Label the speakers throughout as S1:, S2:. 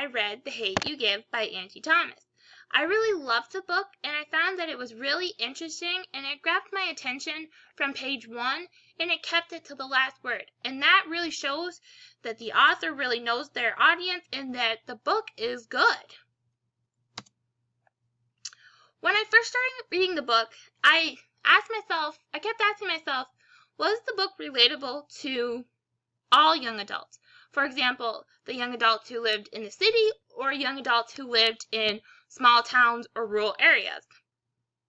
S1: I read The Hate You Give by Angie Thomas. I really loved the book, and I found that it was really interesting, and it grabbed my attention from page 1, and it kept it to the last word. And that really shows that the author really knows their audience and that the book is good. When I first started reading the book, I kept asking myself, was the book relatable to all young adults? For example, the young adults who lived in the city or young adults who lived in small towns or rural areas.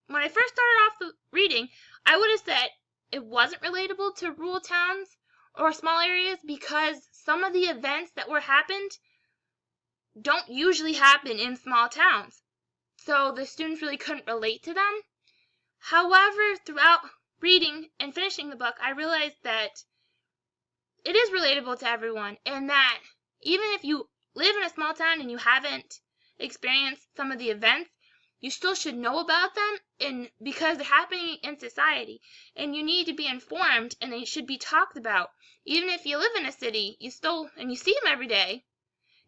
S1: When I first started off the reading, I would have said it wasn't relatable to rural towns or small areas because some of the events that happened don't usually happen in small towns. So the students really couldn't relate to them. However, throughout reading and finishing the book, I realized that it is relatable to everyone, and that even if you live in a small town and you haven't experienced some of the events, you still should know about them because they're happening in society, and you need to be informed, and they should be talked about. Even if you live in a city, you see them every day,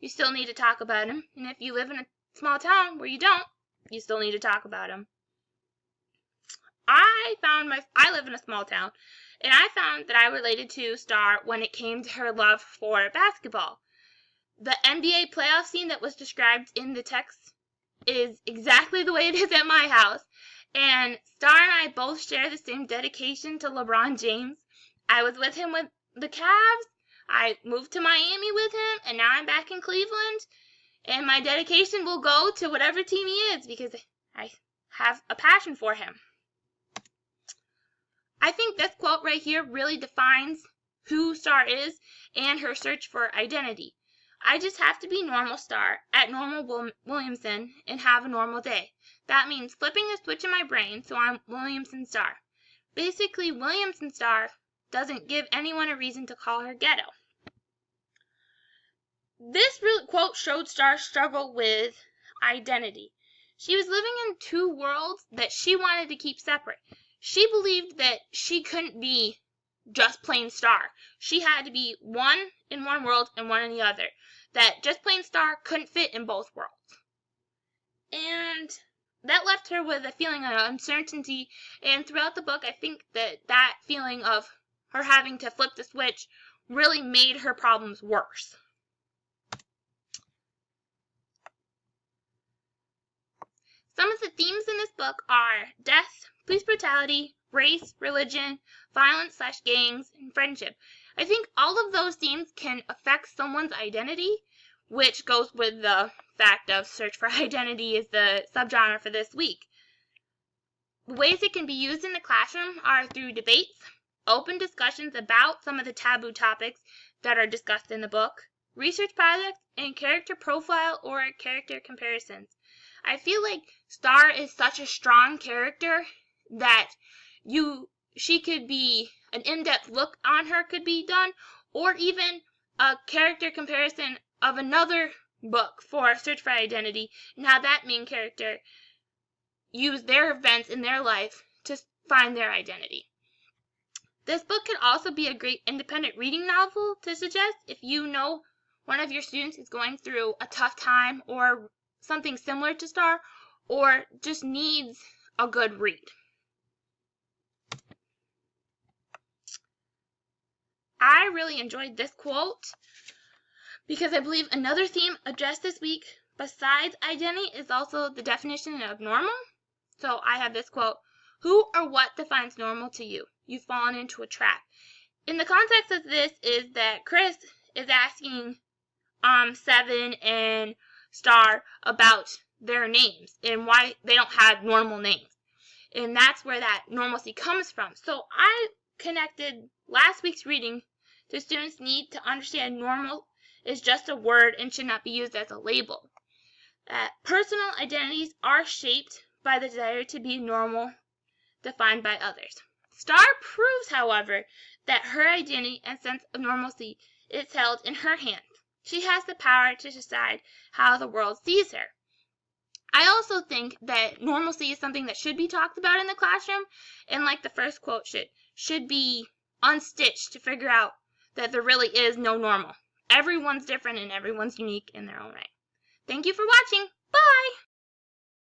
S1: you still need to talk about them. And if you live in a small town where you don't, you still need to talk about them. I live in a small town, and I found that I related to Star when it came to her love for basketball. The NBA playoff scene that was described in the text is exactly the way it is at my house, and Star and I both share the same dedication to LeBron James. I was with him with the Cavs, I moved to Miami with him, and now I'm back in Cleveland, and my dedication will go to whatever team he is because I have a passion for him. I think this quote right here really defines who Star is and her search for identity. I just have to be normal Star at normal Williamson and have a normal day. That means flipping the switch in my brain so I'm Williamson Star. Basically, Williamson Star doesn't give anyone a reason to call her ghetto. This quote showed Star's struggle with identity. She was living in two worlds that she wanted to keep separate. She believed that she couldn't be just plain Star. She had to be one in one world and one in the other. That just plain Star couldn't fit in both worlds. And that left her with a feeling of uncertainty. And throughout the book, I think that feeling of her having to flip the switch really made her problems worse. Some of the themes in this book are death, police brutality, race, religion, violence/gangs, and friendship. I think all of those themes can affect someone's identity, which goes with the fact of search for identity is the subgenre for this week. The ways it can be used in the classroom are through debates, open discussions about some of the taboo topics that are discussed in the book, research projects, and character profile or character comparisons. I feel like Star is such a strong character that she could be an in-depth look on her could be done, or even a character comparison of another book for Search for Identity and how that main character used their events in their life to find their identity. This book could also be a great independent reading novel to suggest if you know one of your students is going through a tough time or something similar to Star, or just needs a good read. I really enjoyed this quote because I believe another theme addressed this week besides identity is also the definition of normal. So I have this quote, "Who or what defines normal to you? You've fallen into a trap." In the context of this is that Chris is asking Seven and Star about their names and why they don't have normal names. And that's where that normalcy comes from. So I connected last week's reading to students' need to understand normal is just a word and should not be used as a label. That personal identities are shaped by the desire to be normal, defined by others. Star proves, however, that her identity and sense of normalcy is held in her hands. She has the power to decide how the world sees her. I also think that normalcy is something that should be talked about in the classroom, and like the first quote should be unstitched to figure out that there really is no normal. Everyone's different and everyone's unique in their own right. Thank you for watching. Bye!